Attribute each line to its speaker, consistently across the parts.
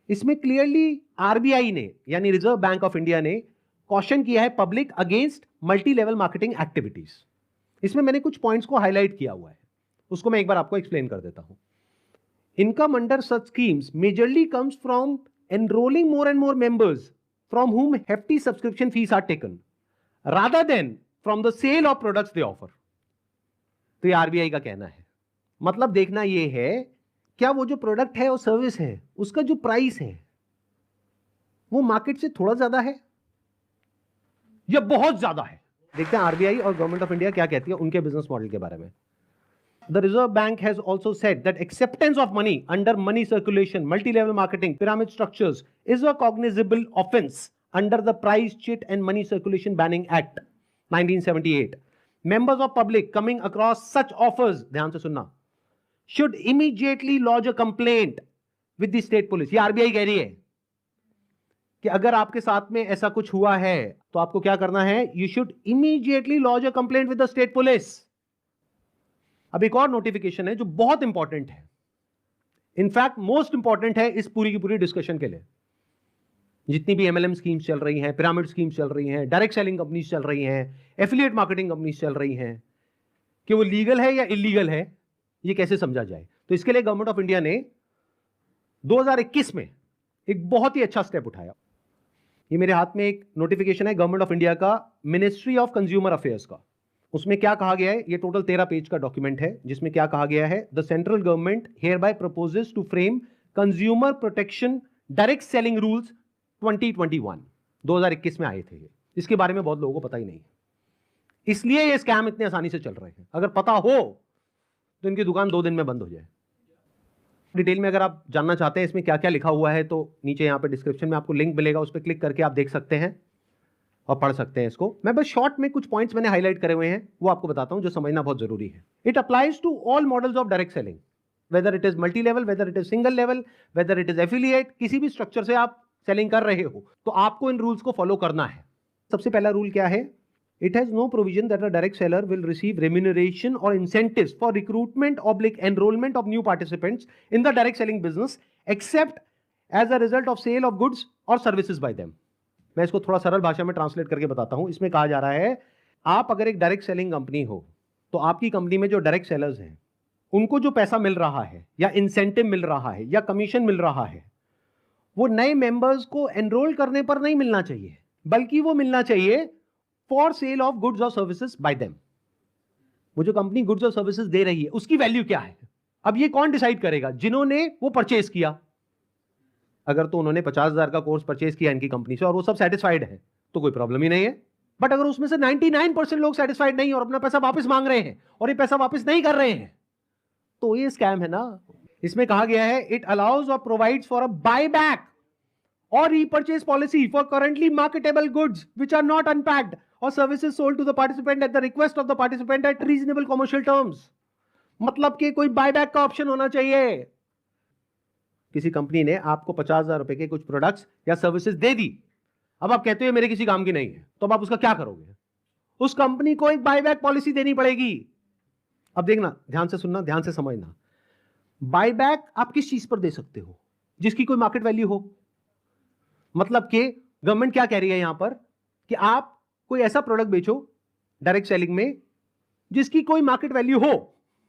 Speaker 1: इसमें clearly RBI ने यानी रिजर्व बैंक ऑफ इंडिया ने कॉशन किया है public against multi level marketing activities. इसमें मैंने कुछ पॉइंट्स को हाईलाइट किया हुआ है, उसको मैं एक बार आपको एक्सप्लेन कर देता हूं। Income under such schemes majorly comes from enrolling more and more members from whom hefty subscription fees are taken rather than from the sale of products they offer। तो ये आरबीआई का कहना है। मतलब देखना ये है क्या वो जो प्रोडक्ट है और सर्विस है उसका जो प्राइस है वो मार्केट से थोड़ा ज्यादा है या बहुत ज्यादा है। देखते हैं आरबीआई और गवर्नमेंट ऑफ इंडिया क्या कहती है उनके बिजनेस मॉडल के बारे में। The Reserve Bank has also said that acceptance of money under money circulation, multi-level marketing, pyramid structures is a cognizable offense under the Price Cheat and Money Circulation Banning Act 1978. Members of public coming across such offers, ध्यान से सुनना, should immediately lodge a complaint with the state police। ये RBI कह रही है कि अगर आपके साथ में ऐसा कुछ हुआ है तो आपको क्या करना है, you should immediately lodge a complaint with the state police। अब एक और नोटिफिकेशन है जो बहुत इंपॉर्टेंट है, इनफैक्ट मोस्ट इंपॉर्टेंट है इस पूरी की पूरी डिस्कशन के लिए। जितनी भी एमएलएम स्कीम्स चल रही हैं, पिरामिड स्कीम्स चल रही हैं, डायरेक्ट सेलिंग कंपनीज चल रही हैं, एफिलिएट मार्केटिंग कंपनीज चल रही हैं, कि वो लीगल है या इलीगल है, ये कैसे समझा जाए। तो इसके लिए गवर्नमेंट ऑफ इंडिया ने 2021 में एक बहुत ही अच्छा स्टेप उठाया। ये मेरे हाथ में एक नोटिफिकेशन है गवर्नमेंट ऑफ इंडिया का, मिनिस्ट्री ऑफ कंज्यूमर अफेयर्स का। उसमें क्या कहा गया है, ये टोटल 13 पेज का डॉक्यूमेंट है, जिसमें क्या कहा गया है, the central government hereby proposes to frame consumer protection direct selling rules 2021 में आए थे। इसके बारे में बहुत लोगों को पता ही नहीं है, इसलिए ये स्कैम इतने आसानी से चल रहे हैं। अगर पता हो तो इनकी दुकान 2 दिन में बंद हो जाए। डिटेल में अगर आप जानना चाहते हैं इसमें क्या क्या लिखा हुआ है तो नीचे यहाँ पे डिस्क्रिप्शन में आपको लिंक मिलेगा, उस पर क्लिक करके आप देख सकते हैं और पढ़ सकते हैं इसको। मैं बस शॉर्ट में कुछ पॉइंट्स मैंने हाईलाइट करे हुए हैं वो आपको बताता हूं जो समझना बहुत जरूरी है। It applies to all models of direct selling, whether it is multi level, whether it is single level, whether it is affiliate, किसी भी स्ट्रक्चर से आप सेलिंग कर रहे हो तो आपको इन रूल्स को फॉलो करना है। सबसे पहला रूल क्या है, it has no provision that a direct seller will receive remuneration और incentives for recruitment oblique enrolment of new participants in the direct selling business except as a result of sale of goods और services by them. मैं इसको थोड़ा सरल भाषा में translate करके बताता हूं। इसमें कहा जा रहा है, आप अगर एक डायरेक्ट सेलिंग कंपनी हो तो आपकी कंपनी में जो डायरेक्ट सेलर्स हैं उनको जो पैसा मिल रहा है या इंसेंटिव मिल रहा है या कमीशन मिल रहा है वो नए मेंबर्स को एनरोल करने पर नहीं मिलना चाहिए, बल्कि वो मिलना चाहिए फॉर सेल ऑफ गुड्स और सर्विसेज बाय देम। वो जो कंपनी गुड्स और सर्विसेज दे रही है उसकी वैल्यू क्या है, अब ये कौन डिसाइड करेगा, जिन्होंने वो परचेज किया। अगर तो उन्होंने 50,000 का कोर्स परचेज किया इनकी कंपनी से और वो सब सेटिस्फाइड है तो कोई प्रॉब्लम ही नहीं है। बट अगर उसमें से 99% लोग सेटिस्फाइड नहीं और अपना पैसा वापस मांग रहे हैं और ये पैसा वापस नहीं कर रहे हैं तो ये स्कैम है ना। इसमें कहा गया है, इट अलाउज और provides for a buy back और repurchase policy for currently marketable goods which are not unpacked और services sold to the participant at the request of the participant at reasonable commercial terms. मतलब कि कोई buy back का option होना चाहिए। किसी company ने आपको 50,000 रुपए के कुछ प्रोडक्ट्स या सर्विसेज दे दी, अब आप कहते हो मेरे किसी काम की नहीं है, तो अब आप उसका क्या करोगे, उस कंपनी को एक बायबैक पॉलिसी देनी पड़ेगी। अब देखना, ध्यान से सुनना, ध्यान से समझना, बायबैक आप किस चीज पर दे सकते हो, जिसकी कोई मार्केट वैल्यू हो। मतलब कि गवर्नमेंट क्या कह रही है यहां पर कि आप कोई ऐसा प्रोडक्ट बेचो डायरेक्ट सेलिंग में जिसकी कोई मार्केट वैल्यू हो,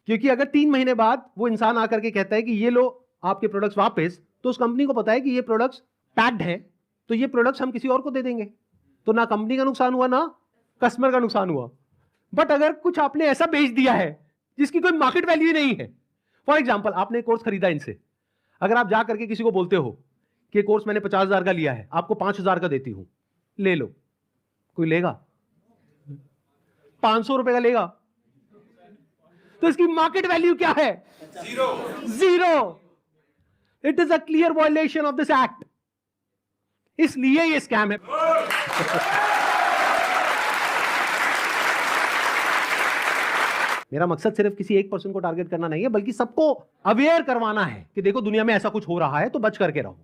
Speaker 1: क्योंकि अगर 3 महीने बाद वो इंसान आकर के कहता है कि ये लो आपके प्रोडक्ट्स वापस, तो उस कंपनी को पता है कि ये प्रोडक्ट्स पैक्ड हैं, तो ये प्रोडक्ट्स हम किसी और को दे देंगे, तो ना कंपनी का नुकसान हुआ ना कस्टमर का नुकसान हुआ। बट अगर कुछ आपने ऐसा बेच दिया है जिसकी कोई मार्केट वैल्यू नहीं है, फॉर एग्जाम्पल आपने कोर्स खरीदा इनसे, अगर आप जा करके किसी को बोलते हो कि कोर्स मैंने 50,000 का लिया है, आपको 5,000 का देती हूं, ले लो, कोई लेगा? 500 रुपए का लेगा? तो इसकी मार्केट वैल्यू क्या है? Zero. It is a clear violation of this act, इसलिए ये स्कैम है। मेरा मकसद सिर्फ किसी एक पर्सन को टारगेट करना नहीं है, बल्कि सबको अवेयर करवाना है कि देखो दुनिया में ऐसा कुछ हो रहा है, तो बच करके रहो।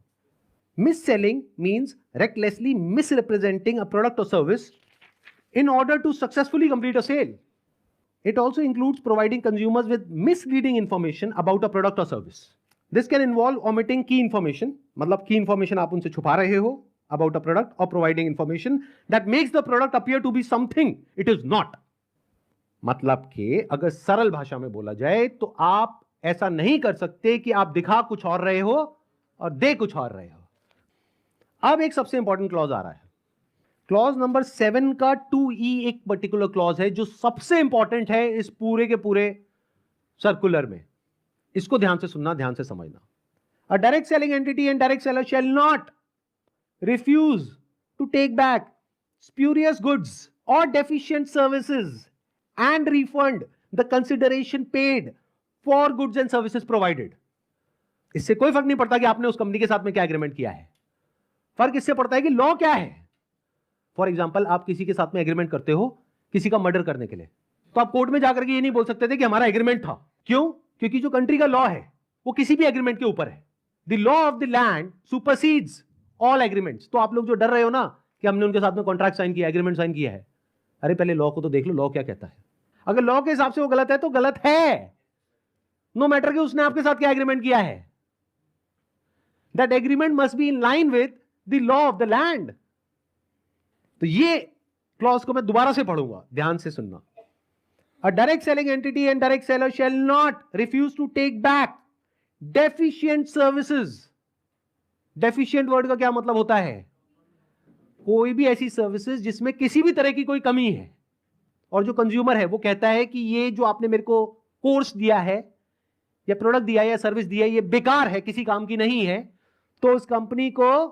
Speaker 1: Miss selling means recklessly misrepresenting a product or service in order to successfully complete a sale. It also includes providing consumers with misleading information about a product or service. This can involve omitting key information, मतलब की information आप उनसे छुपा रहे हो about a product, और providing information that makes the product appear to be something it is not. मतलब कि अगर सरल भाषा में बोला जाए तो आप ऐसा नहीं कर सकते कि आप दिखा कुछ और रहे हो और दे कुछ और रहे हो। अब एक सबसे इंपॉर्टेंट क्लॉज आ रहा है, क्लॉज नंबर 7 का 2E एक पर्टिकुलर क्लॉज है जो सबसे इंपॉर्टेंट है इस पूरे के पूरे सर्कुलर में। इसको ध्यान से सुनना, ध्यान से समझना। अ direct selling entity and direct seller shall not refuse to take back spurious goods or deficient services and refund the consideration paid for goods and services provided। इससे कोई फर्क नहीं पड़ता कि आपने उस कंपनी के साथ में क्या एग्रीमेंट किया है, फर्क इससे पड़ता है कि लॉ क्या है। फॉर एग्जाम्पल, आप किसी के साथ में एग्रीमेंट करते हो किसी का मर्डर करने के लिए, तो आप कोर्ट में जाकर के ये नहीं बोल सकते थे कि हमारा एग्रीमेंट था। क्यों? क्योंकि जो कंट्री का लॉ है वो किसी भी एग्रीमेंट के ऊपर है। The law of the land supersedes all agreements. तो आप लोग जो डर रहे हो ना कि हमने उनके साथ में कॉन्ट्रैक्ट साइन किया, एग्रीमेंट साइन किया है, अरे पहले लॉ को तो देख लो, लॉ क्या कहता है। अगर लॉ के हिसाब से वो गलत है तो गलत है, नो मैटर कि उसने आपके साथ क्या एग्रीमेंट किया है। That agreement must be in line with the law of the land. तो ये क्लॉज को मैं दोबारा से पढ़ूंगा, ध्यान से सुनना। A direct selling entity and direct seller shall not refuse to take back deficient services। Deficient word का क्या मतलब होता है? कोई भी ऐसी सर्विसेज जिसमें किसी भी तरह की कोई कमी है और जो कंज्यूमर है वो कहता है कि ये जो आपने मेरे को कोर्स दिया है या प्रोडक्ट दिया है या सर्विस दिया है ये बेकार है, किसी काम की नहीं है, तो उस कंपनी को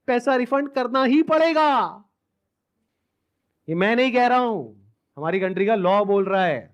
Speaker 1: पैसा रिफंड करना ही पड़ेगा। ये मैं नहीं कह रहा हूं, हमारी कंट्री का लॉ बोल रहा है।